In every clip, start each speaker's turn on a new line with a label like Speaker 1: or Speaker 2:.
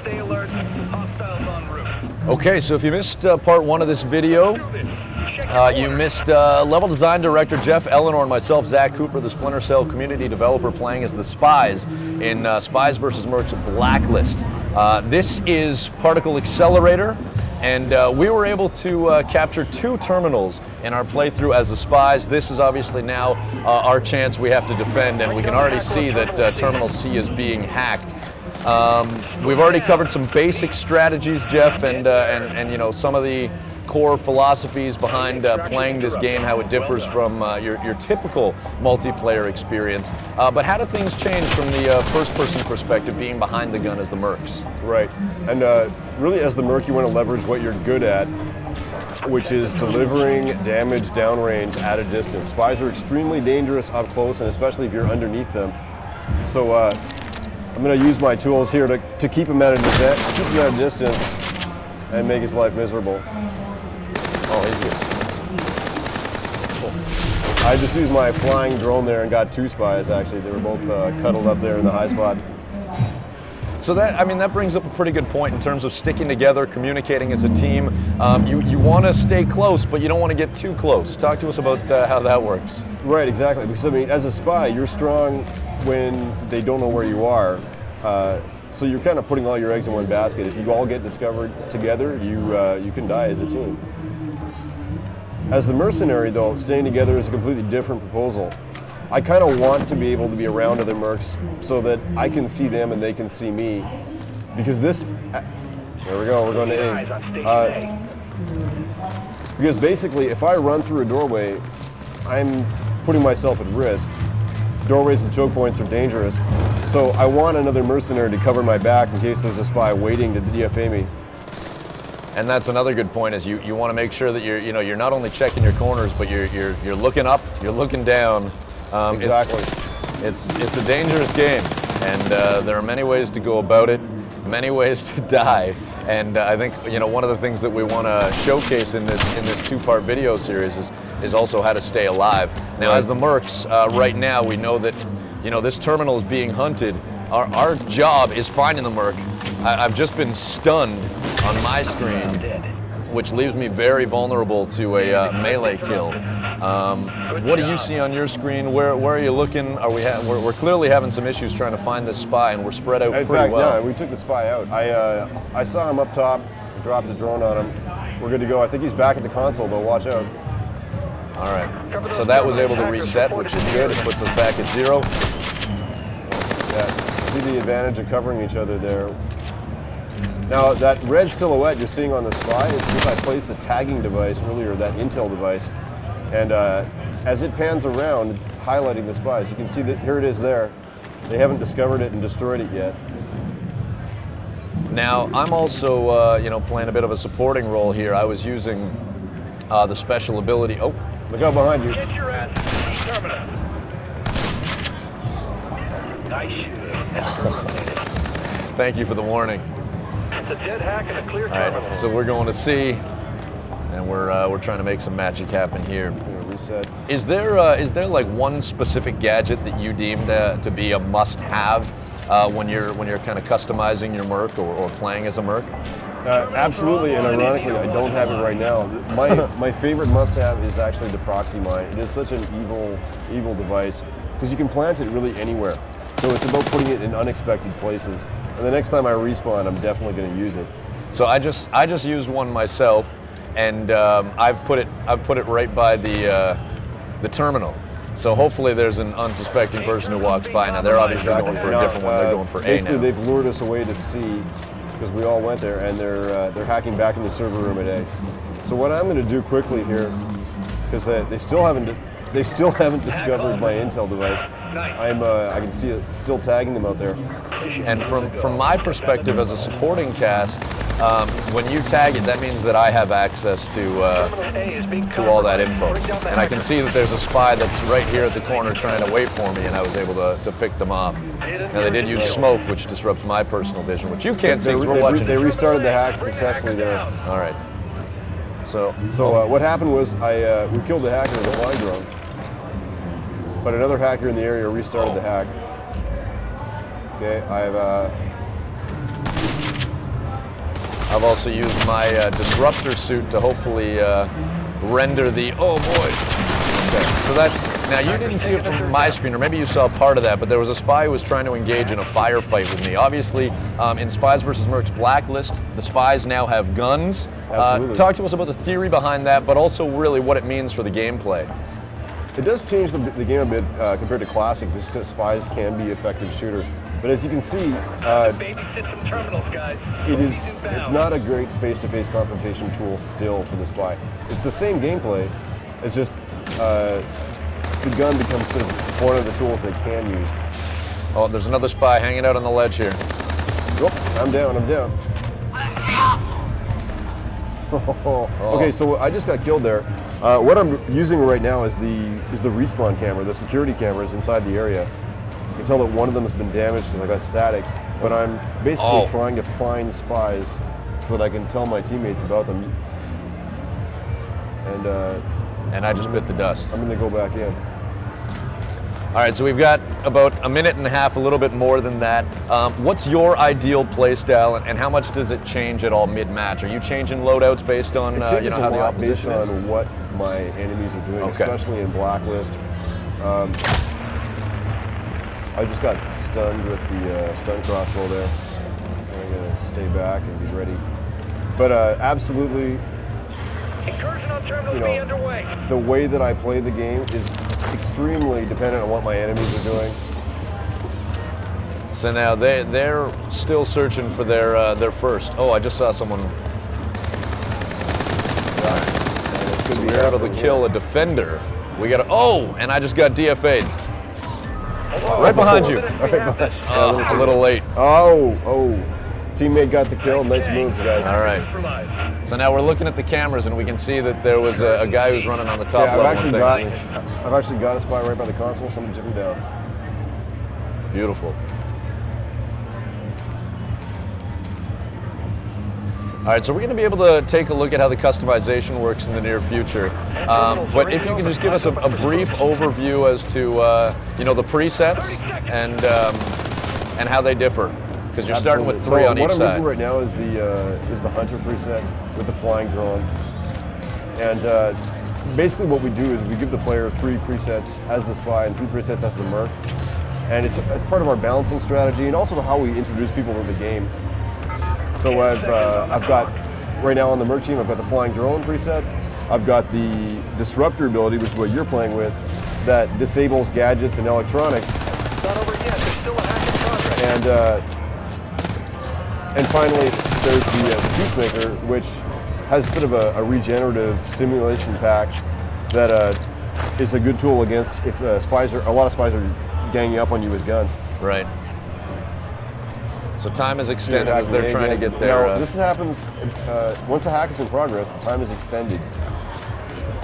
Speaker 1: Stay alert. Hostiles en route.
Speaker 2: Okay, so if you missed part one of this video, you missed level design director Geoff Ellenor and myself, Zack Cooper, the Splinter Cell community developer, playing as the Spies in Spies vs. Mercs Blacklist. This is Particle Accelerator, and we were able to capture 2 terminals in our playthrough as the Spies. This is obviously now our chance we have to defend, and we can already see that Terminal C is being hacked. We've already covered some basic strategies, Geoff, and you know, some of the core philosophies behind playing this game, how it differs from your typical multiplayer experience. But how do things change from the first-person perspective, being behind the gun as the Mercs?
Speaker 3: Right, and really as the Merc, you want to leverage what you're good at, which is delivering damage downrange at a distance. Spies are extremely dangerous up close, and especially if you're underneath them. So I'm going to use my tools here to keep him at a distance and make his life miserable. Oh, he's good. Cool. I just used my flying drone there and got 2 Spies, actually. They were both cuddled up there in the high spot.
Speaker 2: So that, I mean, that brings up a pretty good point in terms of sticking together, communicating as a team. You want to stay close, but you don't want to get too close. Talk to us about how that works.
Speaker 3: Right, exactly. Because, I mean, as a spy, you're strong when they don't know where you are. So you're kind of putting all your eggs in one basket. If you all get discovered together, you can die as a team. As the Mercenary, though, staying together is a completely different proposal. I kind of want to be able to be around other Mercs so that I can see them and they can see me. Because this, there we go, we're going to A. Because basically, if I run through a doorway, I'm putting myself at risk. Doorways and choke points are dangerous. So I want another Mercenary to cover my back in case there's a spy waiting to DFA me.
Speaker 2: And that's another good point, is you want to make sure that you're not only checking your corners, but you're looking up, you're looking down.
Speaker 3: Exactly.
Speaker 2: It's a dangerous game, and there are many ways to go about it, many ways to die. And I think one of the things that we want to showcase in this 2-part video series is also how to stay alive. Now, as the Mercs, right now we know that this terminal is being hunted. Our job is finding the Merc. I've just been stunned on my screen, which leaves me very vulnerable to a melee kill. What do you see on your screen? Where are you looking? We're clearly having some issues trying to find this spy, and we're spread out pretty well.
Speaker 3: Yeah, we took the spy out. I saw him up top, dropped a drone on him. We're good to go. I think he's back at the console, though. Watch out.
Speaker 2: All right. So that was able to reset, which is good. It puts us back at 0.
Speaker 3: Yeah. See the advantage of covering each other there. Now, that red silhouette you're seeing on the spy is because I placed the tagging device earlier, that intel device. And as it pans around, it's highlighting the spies. You can see that here it is there. They haven't discovered it and destroyed it yet.
Speaker 2: Now, I'm also, playing a bit of a supporting role here. I was using the special ability. Oh,
Speaker 3: look out behind you.
Speaker 1: Get your ass to terminal. Nice.
Speaker 2: Thank you for the warning.
Speaker 1: It's a dead hack and a clear terminal.
Speaker 2: All right, so we're going to C, and we're trying to make some magic happen here.
Speaker 3: Reset.
Speaker 2: Is there like one specific gadget that you deemed to be a must-have when you're kind of customizing your Merc or playing as a Merc?
Speaker 3: Absolutely, and ironically, I don't have it right now. My favorite must-have is actually the proxy mine. It is such an evil device because you can plant it really anywhere. So it's about putting it in unexpected places. And the next time I respawn, I'm definitely going to use it.
Speaker 2: So I just used one myself, and I've put it right by the terminal. So hopefully there's an unsuspecting person who walks by. Now they're obviously going for a different one. They're going for A now.
Speaker 3: Basically, they've lured us away to C because we all went there, and they're hacking back in the server room at A. So what I'm going to do quickly here, because they still haven't discovered my intel device. I can see it still tagging them out there.
Speaker 2: And from my perspective as a supporting cast, when you tag it, that means that I have access to all that info. And I can see that there's a spy that's right here at the corner trying to wait for me, and I was able to pick them off. Now they did use smoke, which disrupts my personal vision, which you can't see because we're watching.
Speaker 3: They restarted the hack successfully there.
Speaker 2: All right. So
Speaker 3: what happened was we killed the hacker with a flying drone. But another hacker in the area restarted the hack. Okay,
Speaker 2: I've also used my disruptor suit to hopefully render the, oh boy. Okay, so that, now you didn't see it from my screen, or maybe you saw part of that, but there was a spy who was trying to engage in a firefight with me. Obviously, in Spies vs. Mercs Blacklist, the spies now have guns. Talk to us about the theory behind that, but also really what it means for the gameplay.
Speaker 3: It does change the game a bit compared to Classic, just because spies can be effective shooters. But as you can see,
Speaker 1: babysit some terminals, guys.
Speaker 3: it's not a great face-to-face confrontation tool still for the spy. It's the same gameplay, it's just the gun becomes sort of one of the tools they can use.
Speaker 2: Oh, there's another spy hanging out on the ledge here.
Speaker 3: Oh, I'm down, I'm down. Okay, so I just got killed there. What I'm using right now is the respawn camera, the security cameras inside the area. You can tell that one of them has been damaged because I got static, but I'm basically trying to find spies so that I can tell my teammates about them. And
Speaker 2: I just bit the dust.
Speaker 3: I'm gonna go back in.
Speaker 2: All right, so we've got about a minute and a half, a little bit more than that. What's your ideal play style, and how much does it change at all mid-match? Are you changing loadouts based on how the opposition
Speaker 3: based
Speaker 2: is?
Speaker 3: on what my enemies are doing, especially in Blacklist. I just got stunned with the stun crossbow there. I'm gonna stay back and be ready. But absolutely,
Speaker 1: Incursion on terminals be underway.
Speaker 3: the way that I play the game is extremely dependent on what my enemies are doing.
Speaker 2: So now they're still searching for their first. Oh, I just saw someone. So we're able to kill a defender. We got and I just got DFA'd. Right behind you. A little late.
Speaker 3: Teammate got the kill. Nice moves, guys.
Speaker 2: All right. So now we're looking at the cameras, and we can see that there was a guy who's running on the top level.
Speaker 3: I've actually got a spy right by the console. Somebody took him down.
Speaker 2: Beautiful. All right, so we're going to be able to take a look at how the customization works in the near future. But if you can just give us a brief overview as to the presets and how they differ, because you're starting with 3 on each side.
Speaker 3: What I'm using right now is the Hunter preset with the flying drone, and basically what we do is we give the player 3 presets as the spy and 3 presets as the merc, and it's part of our balancing strategy and also how we introduce people to the game. So I've got, right now on the merc team, I've got the flying drone preset. I've got the disruptor ability, which is what you're playing with, that disables gadgets and electronics.
Speaker 1: Not over yet. There's still a hack in progress.
Speaker 3: And finally, there's the Peacemaker, which has sort of a regenerative stimulation pack that is a good tool against if a lot of spies are ganging up on you with guns.
Speaker 2: Right. So time is extended as they're trying to get there.
Speaker 3: Now, this happens, once a hack is in progress, the time is extended.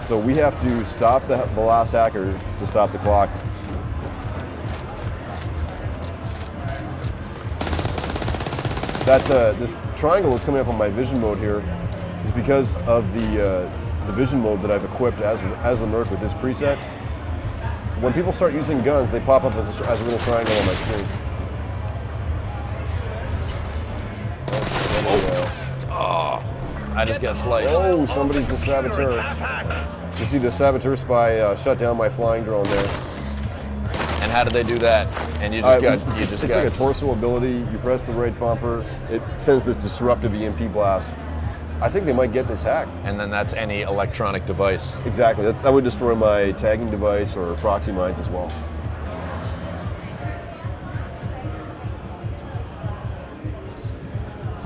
Speaker 3: So we have to stop the last hacker to stop the clock. This triangle is coming up on my vision mode here is because of the vision mode that I've equipped as the merc with this preset. When people start using guns, they pop up as a little triangle on my screen.
Speaker 2: I just got sliced.
Speaker 3: Oh, somebody's a saboteur. You see the saboteur spy shut down my flying drone there.
Speaker 2: And how did they do that? And you just
Speaker 3: it's like a torso ability. You press the right bumper, it sends this disruptive EMP blast. I think they might get this hack.
Speaker 2: And then that's any electronic device.
Speaker 3: Exactly. That would destroy my tagging device or proxy mines as well.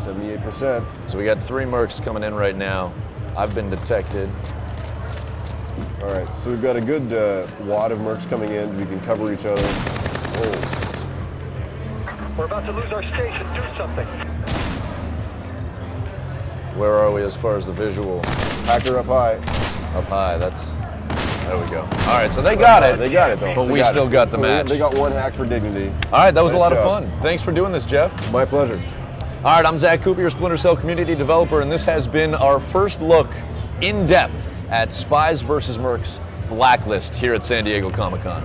Speaker 3: %.
Speaker 2: So we got 3 mercs coming in right now. I've been detected.
Speaker 3: All right, so we've got a good wad of mercs coming in. We can cover each other. Oh.
Speaker 1: We're about to lose our station. Do something.
Speaker 2: Where are we as far as the visual?
Speaker 3: Hacker up high.
Speaker 2: Up high, there we go. All right, so they got it.
Speaker 3: They got it, though.
Speaker 2: But we still got the match.
Speaker 3: They got 1 hack for dignity.
Speaker 2: All right, that was a lot of fun. Thanks for doing this, Geoff.
Speaker 3: My pleasure.
Speaker 2: All right, I'm Zack Cooper, your Splinter Cell community developer, and this has been our first look in depth at Spies vs. Mercs Blacklist here at San Diego Comic-Con.